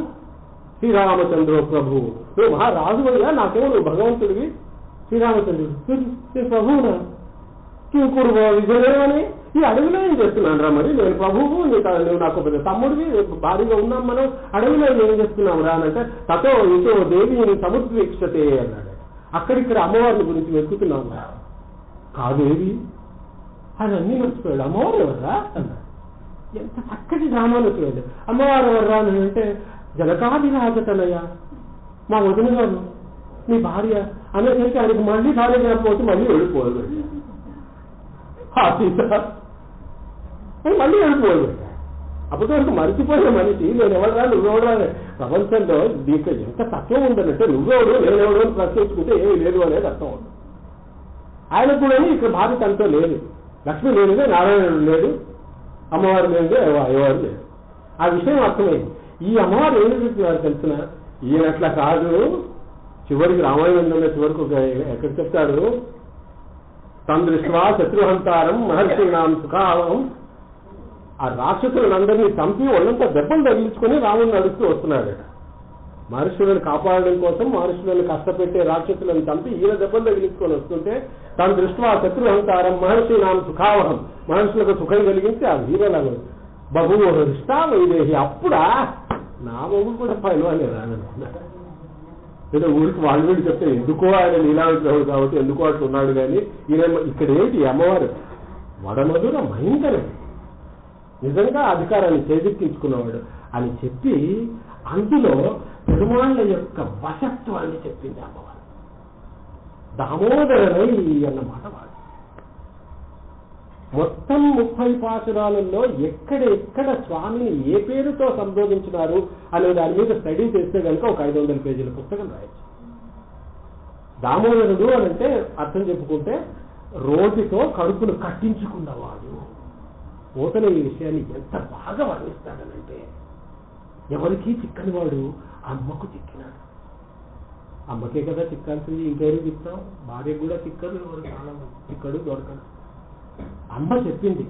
శ్రీరామచంద్ర ప్రభు, నువ్వు మహారాజు అయ్యా, నాకేమో నువ్వు భగవంతుడివి. శ్రీరామచంద్రుడు నేను ప్రభువునా కింకుడు విజయమని ఈ అడవిలో ఏం చేస్తున్నాను రా, మరి నేను ప్రభువు నువ్వు నాకు పెద్ద తమ్ముడివి, భారీగా ఉన్నాం మనం, అడవిలో ఏం చేస్తున్నావు రా అంటే, తతో ఇతో దేవిని సముద్రీక్షతే అన్నాడు. అక్కడిక్కడ అమ్మవారిని గురించి వెతుకుతున్నాము. కాదేవి అని అన్నీ మర్చిపోయాడు. అమ్మవారు ఎవర్రా అన్నాడు. ఎంత చక్కటి డ్రామాలు చూడండి. అమ్మవారు ఎవర్రా అని అంటే, జనకాభిరాజతనయ్య మా వదిన గారు నీ భార్య అనేసరికి ఆయనకు మళ్ళీ భార్య కాకపోతే మళ్ళీ వెళ్ళిపోదు, మళ్ళీ వెళ్ళిపోదు. అప్పటివరకు మరిచిపోయిన మనిషి నేను ఎవడరా నువ్వెవడరా, ప్రపంచంలో దీంట్లో ఎంత తత్వం ఉందనంటే నువ్వెవడు నేనెవడు అని ప్రశ్నించుకుంటే ఏమీ లేదు అనేది అర్థం అవుతుంది. ఆయన కూడా ఇక్కడ భార్య తనతో లేదు, లక్ష్మి లేనిదే నారాయణుడు లేడు, అమ్మవారు లేనిదే ఎవరు లేదు. ఆ విషయం అర్థమైంది. ఈ అమ్మవారు ఏం చెప్తున్నారు తెలిసిన, ఈయనట్లా కాదు. చివరికి రామాయణంలో చివరికి ఎక్కడ చెప్తాడు, తన దృష్ట్యా శత్రుహంతారం మహర్షిణాం సుఖావం. ఆ రాక్షసులందరినీ చంపి ఒళ్ళంతా దెబ్బలు తగిలించుకొని రాముడిని నడుస్తూ వస్తున్నాడు. మహర్షులను కాపాడడం కోసం మహర్షులను కష్టపెట్టే రాక్షసులను చంపి ఈయన దెబ్బలు తగిలించుకొని వస్తుంటే, తన దృష్ట్యా శత్రుహంతారం మహర్షిణాం సుఖావహం, మహర్షులకు సుఖం కలిగించి ఆ వీరలను బహువు హృష్టా వైదేహి. అప్పుడా నా బొమ్మ కూడా పైన అని రాననుకున్నాడు. ఏదో ఊరికి వాళ్ళు వీళ్ళు చెప్తే ఎందుకో ఆయన లీలావిగ్రహుడు కాబట్టి ఎందుకో అట్లా ఉన్నాడు. కానీ ఈయన ఇక్కడ ఏంటి అమ్మవారు వడమధుర మహింకరం, నిజంగా అధికారాన్ని చేజిక్కించుకున్నవాడు అని చెప్పి అందులో పెరుమాళ్ళ యొక్క వశత్వాన్ని చెప్పింది అమ్మవారు. దామోదరనై అన్నమాట వాడు. మొత్తం 30 పాసురాలలో ఎక్కడెక్కడ స్వామిని ఏ పేరుతో సంబోధించినారు అనే దాని మీద స్టడీ చేస్తే కనుక ఒక 500 పేజీల పుస్తకం రాయొచ్చు. దామోదరుడు అని అంటే అర్థం చెప్పుకుంటే రోటితో కడుపును కట్టించుకున్నవాడు. పోతన ఈ విషయాన్ని ఎంత బాగా వర్ణిస్తాడనంటే, ఎవరికీ చిక్కని వాడు అమ్మకు చిక్కినాడు. అమ్మకే కదా చిక్కాల్సింది, ఇంకెవరికి చిక్తాం? భార్యకు కూడా చిక్కదు, ఎవరు చాలా చిక్కడు దొరకడు. అమ్మ చెప్పింది,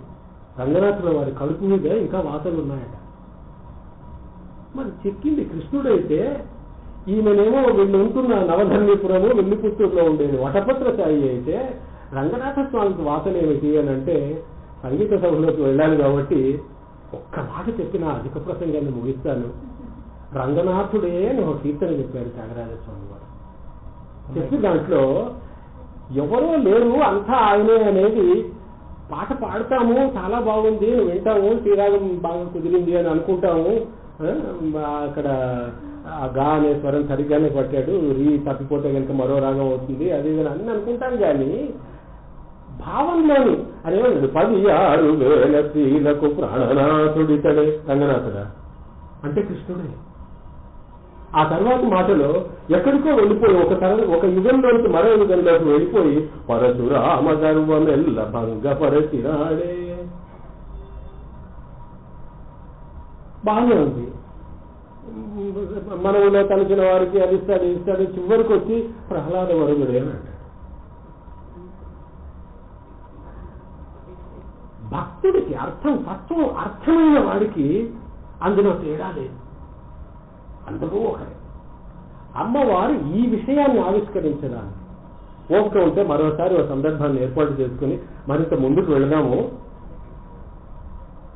రంగనాథుల వారి కడుపు మీద ఇంకా వాసనలు ఉన్నాయట. మరి చెక్కింది కృష్ణుడైతే, ఈమెనేమో వీళ్ళు ఉంటున్న నవధర్మీపురము వెల్లిపుత్తూరులో ఉండేది వటపత్రశాయి అయితే, రంగనాథ స్వామికి వాసన ఏమిటి అని అంటే, సంగీత సభలోకి వెళ్ళాలి కాబట్టి ఒక్క మాట చెప్పిన అధిక ప్రసంగాన్ని ముగిస్తాను. రంగనాథుడే అని ఒక కీర్తన చెప్పారు త్యాగరాజస్వామి వారు. చెప్పి దాంట్లో ఎవరో లేరు అంతా ఆయనే అనేది పాట పాడతాము, చాలా బాగుంది, వింటాము, శ్రీరాగం బాగా కుదిరింది అని అనుకుంటాము. అక్కడ గా అనే స్వరం సరిగ్గానే పట్టాడు, రీ తప్పిపోతే కనుక మరో రాగం అవుతుంది, అది అని అన్ని అనుకుంటాం. కానీ భావంలోని అదేమండి 16,000 స్త్రీలకు ప్రాణనాథుడితడే రంగనాథుడా అంటే కృష్ణుడే. ఆ తర్వాత మాటలో ఎక్కడికో వెళ్ళిపోయి ఒక యుగంలోకి మరో యుగంలోకి వెళ్ళిపోయి పరశురామ గర్వమెల్ల భంగపరచినాడే. బాగానే ఉంది. మనలో కలిసిన వారికి అది ఇస్తాడు చివరికి వచ్చి ప్రహ్లాద వరుగుడే అని అంటాడు. భక్తుడికి తత్వం అర్థమైన వాడికి అందులో తేడా లేదు, అందరూ ఒకరే. అమ్మవారు ఈ విషయాన్ని ఆవిష్కరించడానికి ఓపిక ఉంటే మరోసారి ఒక సందర్భాన్ని ఏర్పాటు చేసుకుని మరింత ముందుకు వెళదాము.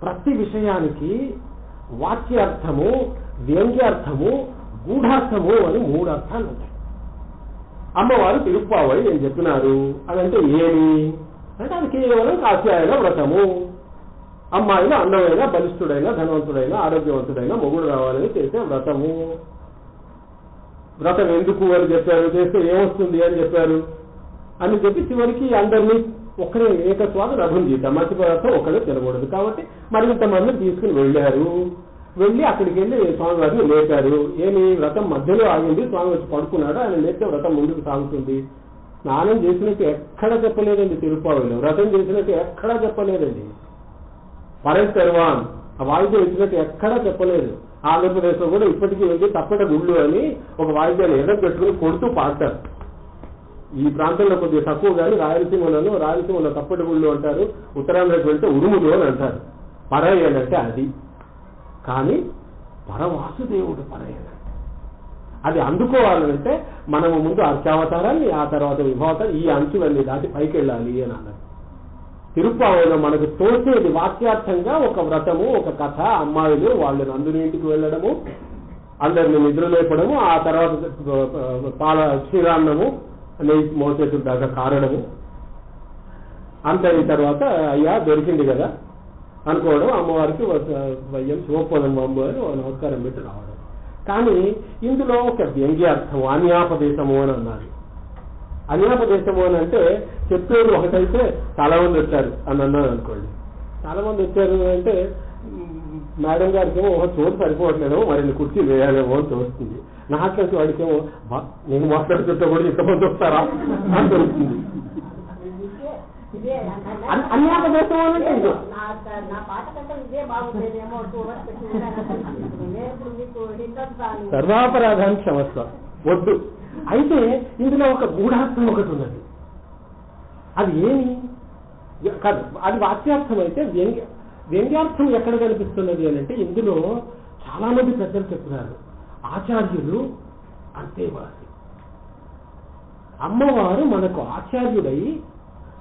ప్రతి విషయానికి వాచ్యార్థము, వ్యంగ్యార్థము, గూఢార్థము అని 3 అర్థాలు ఉంటాయి. అమ్మవారు తిరుప్పావై ఏం చెప్పినారు అదంటే ఏమి అంటే అది కేవలం కాత్యాయన వ్రతము. అమ్మాయిలో అందమైన, బలిష్ఠుడైన, ధనవంతుడైన, ఆరోగ్యవంతుడైన మొగుడు రావాలని చేసే వ్రతము. వ్రతం ఎందుకు అని చెప్పారు, చేస్తే ఏమొస్తుంది అని చెప్పారు అని చెప్పి చివరికి అందరినీ ఒక్కరే ఏకస్వాద రఘుని జీతం మంచి పదార్థం ఒక్కడే తినకూడదు కాబట్టి మరింతమందిని తీసుకుని వెళ్ళారు. వెళ్ళి అక్కడికి వెళ్ళి స్వామివారిని లేపారు. ఏమి వ్రతం మధ్యలో ఆగింది, స్వామి వచ్చి పడుకున్నాడు, ఆయన లేస్తే వ్రతం ముందుకు సాగుతుంది. స్నానం చేసినట్టు ఎక్కడా చెప్పలేదండి తిరుప్పావైలో, వ్రతం చేసినట్టు ఎక్కడా చెప్పలేదండి. పరస్తర్వాన్ ఆ వాయిద్యం ఇచ్చినట్టు ఎక్కడా చెప్పలేదు. ఆంధ్రప్రదేశ్లో కూడా ఇప్పటికీ వెళ్ళి తప్పట గుళ్ళు అని ఒక వాయిద్యాన్ని ఎర్ర పెట్టుకుని కొడుతూ పాడతారు. ఈ ప్రాంతంలో కొద్దిగా తక్కువ కానీ రాయలసీమలో తప్పటి గుళ్ళు అంటారు, ఉత్తరాంధ్రకి వెళ్తే ఉరుములు అని అంటారు. పరయ్యన్ అంటే అది, కానీ పరవాసుదేవుడు పరయ్యన్ అది అందుకోవాలంటే మనము ముందు అర్చావతారాన్ని, ఆ తర్వాత విభావతారం, ఈ అంచులన్నీ దాటి పైకి వెళ్ళాలి అని అన్నారు. తిరుప్పావైలో మనకు తోచేది వాక్యార్థంగా ఒక వ్రతము, ఒక కథ, అమ్మాయిలు వాళ్ళు నందుని ఇంటికి వెళ్ళడము, అందరిని నిద్రలేపడము, ఆ తర్వాత పాల క్షీరాన్నము నెయ్యి మోసేతుడు దాకా కారడము, అంతైన తర్వాత అయ్యా దొరికింది కదా అనుకోవడం, అమ్మవారికి వయ్యం శివపదం బొమ్మ అని నమస్కారం పెట్టి రావడం. కానీ ఇందులో ఒక వ్యంగ్యార్థము, అన్యాపదేశము అని అన్నారు. అన్యాపదేశము అని అంటే చెప్పేది ఒకటైతే చాలా మంది వచ్చారు అని అన్నారు అనుకోండి. చాలా మంది వచ్చారు అంటే మేడం గారికి ఏమో ఒక చోటు సరిపోవట్లేదేమో, మరిన్ని కుర్చీలు వేయాలేమో అని తోస్తుంది. నాకంటే వాడికేమో నేను మాట్లాడుతుంటే కూడా ఇంతమంది వస్తారా అని తెలుస్తుంది. అన్యాపదేశం అంటే సర్వాపరాధాన్ని క్షమస్వ వద్దు. అయితే ఇందులో ఒక గూఢార్థం ఒకటి ఉన్నది. అది ఏమి కాదు, అది వాక్యార్థం అయితే వ్యంగ్యార్థం ఎక్కడ కనిపిస్తున్నది అని అంటే ఇందులో చాలా మంది పెద్దలు చెప్తున్నారు. ఆచార్యులు అంతేవాసి, అమ్మవారు మనకు ఆచార్యుడై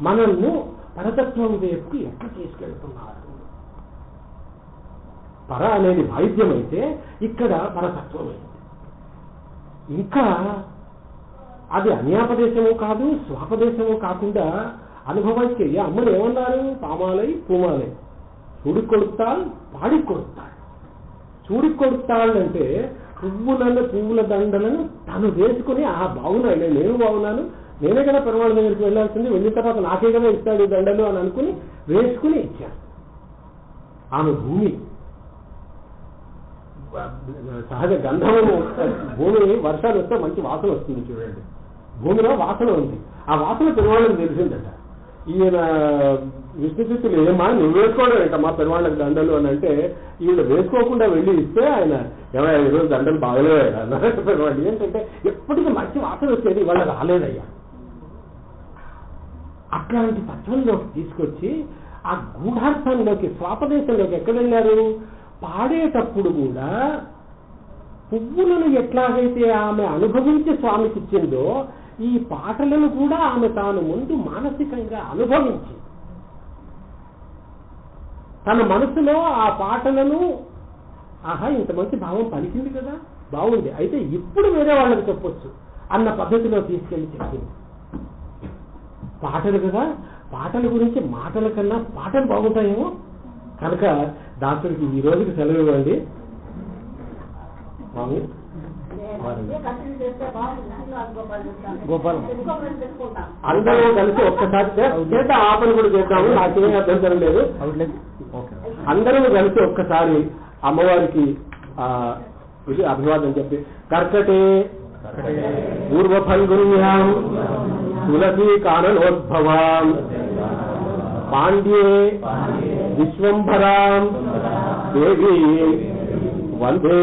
మనల్ని పరతత్వం వైపుకి ఎట్లా తీసుకెళ్తున్నారు. పర అనేది వాయిద్యం అయితే ఇక్కడ పరతత్వం అయింది. ఇంకా అది అన్యాపదేశము కాదు, స్వాపదేశము కాకుండా అనుభవానికి అమ్మలు ఏమన్నారు, పామాలై పూమాలై చూడి కొడుతాల్ పాడి కొడుతాள். చూడి కొడుతాళ్ళంటే పువ్వుల దండలను తను వేసుకుని ఆ బాగున్నాయి, నేను బాగున్నాను, నేనే కదా పెరుమాళ దగ్గరికి వెళ్ళాల్సింది, వెళ్ళిన తర్వాత నాకే కదా ఇస్తాడు ఈ దండలు అని అనుకుని వేసుకుని ఇచ్చారు. ఆమె భూమి సహజ గంధము, భూమి వర్షాలు వస్తే మంచి వాసన వస్తుంది చూడండి, భూమిలో వాసన ఉంది. ఆ వాసన పెరుమాళ్ళకి తెలిసిందట. ఈయన విష్ణుచిత్తులు ఏమా నువ్వు వేసుకోవడం ఏంటమ్మా పెరుమాళ్ళకి దండలు అని అంటే, ఈయన వేసుకోకుండా వెళ్ళి ఇస్తే ఆయన ఏమైనా ఈరోజు దండలు బాగలేదా అన్నట్టు పెరుమాళ్ళు. ఏంటంటే ఎప్పటికీ మంచి వాసన వచ్చేది, ఇవాళ రాలేదయ్యా. అట్లాంటి తత్వంలోకి తీసుకొచ్చి ఆ గూఢార్థంలోకి, స్వాపదేశంలోకి ఎక్కడ వెళ్ళారు. పాడేటప్పుడు కూడా పువ్వులను ఎట్లాగైతే ఆమె అనుభవించి స్వామికి ఇచ్చిందో, ఈ పాటలను కూడా ఆమె తాను ముందు మానసికంగా అనుభవించి తన మనసులో ఆ పాటలను ఆహా ఇంత మంచి భావం పలికింది కదా, బాగుంది, అయితే ఇప్పుడు వేరే వాళ్ళకి చెప్పొచ్చు అన్న పద్ధతిలో తీసుకెళ్లి చెప్పింది. పాటలు కదా, పాటల గురించి మాటల కన్నా పాటలు బాగుంటాయేమో. కనుక డాక్టర్కి ఈ రోజుకి సెలవు ఇవ్వండి. అందరూ కలిసి ఒక్కసారి చేద్దాం, ఆ పని కూడా చేద్దాము, నాకేమీ అభ్యంతరం లేదు. అందరూ కలిసి ఒక్కసారి అమ్మవారికి ఇది అభివాదం చెప్పి కర్కటే పూర్వ ఫల్గున్యాం తులసీ కాననోద్భవాం పాండ్యే విశ్వంభరాం దేవి వందే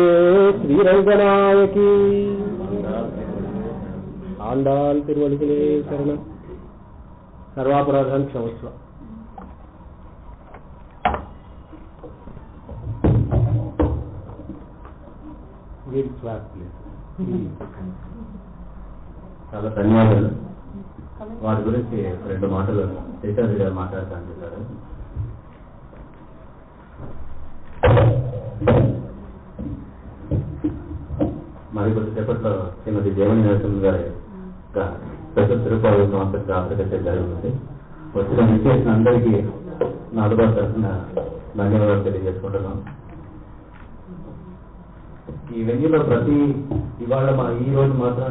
శ్రీరంగనాయకి. ఆండాల్ తిరువలికిలే శరణం. సర్వాపరాధాన్ని క్షమస్వ. చాలా ధన్యవాదాలు. వారి గురించి 2 మాటలు శేషాద్రి గారు మాట్లాడతాను సార్. మరి కొద్దిసేపట్లో శ్రీమతి దేవని నరసింహ గారి స్పెషల్ తిరుపతి సంస్థ జాతర జరుగుతుంది. వచ్చిన విశేషణ అందరికీ నా అడుగు తరఫున ధన్యవాదాలు తెలియజేసుకుంటున్నాం. ఈ వెన్యూలో ఇవాళ ఈ రోజు మాత్రం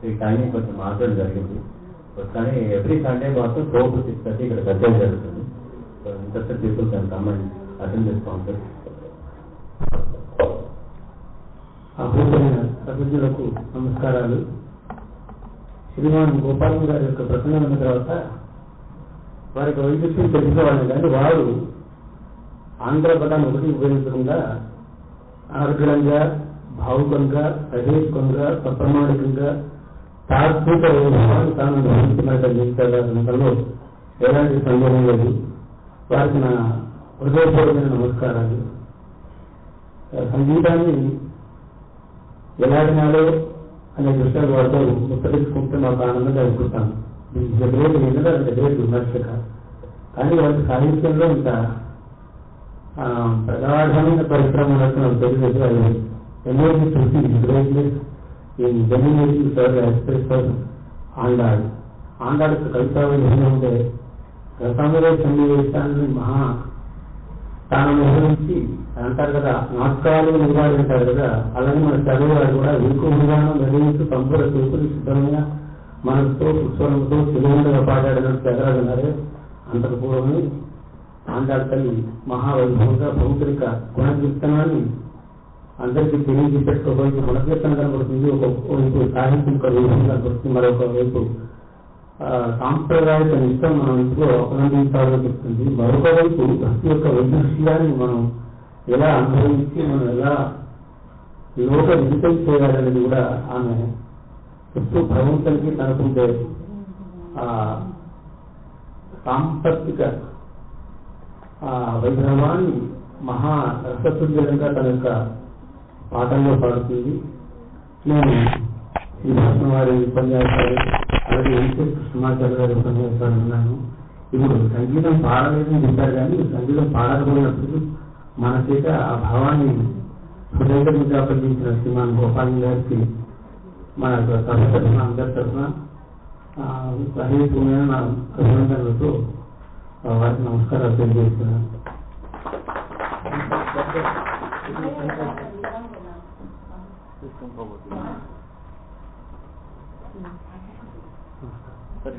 ఈ టైమింగ్ కొంచెం మార్చడం జరిగింది. కానీ ఎవ్రీ సండే మాత్రం 4 to 6:30 ఇక్కడ చర్చ జరుగుతుంది. So interested people can come and attend చేసుకోండి. సభ్యులకు నమస్కారాలు. శ్రీమాన్ గోపాలం గారి యొక్క ప్రసంగం అయిన తర్వాత వారికి వైద్యులు తెలుసుకోవాలి, కానీ వారు ఆంధ్ర పదాన్ని ఒకటి ఉపయోగించకుండా అనర్గళంగా, భావుకంగా, సహేతుకంగా, సప్రమాణికంగా, తాత్విక వ్యవహారాన్ని తాను నిర్వహించినట్లో ఎలాంటి సందేహం లేదు. వారికి నా హృదయపూర్వకమైన నమస్కారాలు. సంగీతాన్ని ఎలా వినాలో అనే విషయాలు వారితో ముచ్చరించుకుంటే మాకు ఆనందంగా అనుకుంటాను. గ్రేట్ వినడంటే గ్రేట్ విమర్శక, కానీ వారికి సాహిత్యంలో ఇంత ప్రగాఢమైన పరిశ్రమ ఉన్నట్టు నాకు తెలియదు. అది ఎనర్జీ చూసి గ్రేట్నెస్ ఇన్ డెమినేటింగ్ సర్ ఎక్స్ప్రెస్ ఆండాడు. ఆండాడు కవితాలు ఏంటంటే రసంలో సన్నివేశాన్ని మహా తాను నిర్వహించి అంటారు కదా, నాటకాలు నిర్వహించారు కదా, అలాగే మన చదివాడు కూడా ఎక్కువ విధానం నిర్వహించి సంపూర్ణ చూపులు సిద్ధమైన మనసుతో ఉత్సవంతో తెలివిగా పాడాడని చదవగలరే. అంతకు పూర్వమే ఆండాడు తల్లి మహావైభవంగా పౌత్రిక గుణకీర్తనాన్ని అందరికీ తెలియజేసేట్టు ఒకవైపు గుణకీర్తన కనబడుతుంది, ఒకవైపు సాహిత్యం రూపం కనబడుతుంది, మరొక వైపు సాంప్రదాయక నిష్టం మనం ఇంట్లో అవలంబించాలని చెప్తుంది. మరొక వైపు భక్తి యొక్క వైదృశ్యాన్ని మనం ఎలా అనుభవించి మనం ఎలా లోక విదితం చేయాలనేది కూడా ఆమె చుట్టూ భగవంతునికి తనకుండే సాంపత్తిక వైభవాన్ని మహా రసతుల్యంగా తన యొక్క పాఠంలో పాడుతుంది. నేను ఈ భాషణ వారి ఉపన్యాసాలు అలాగే ఎన్సీఎస్ కృష్ణమాచార్య గారి ఉపన్యాసాలు ఉన్నాను. ఇప్పుడు సంగీతం పాడలేదని చెప్పారు, కానీ సంగీతం పాడకపోయినప్పుడు మన చేత ఆ భావాన్ని హృదయంగా పండించిన శ్రీమాన్ గోపాల్ గారికి మన సభ తరఫున అందరి తరఫున సహేతుమైన నా అభినందనలతో వారికి నమస్కారాలు తెలియజేస్తున్నాను. సరే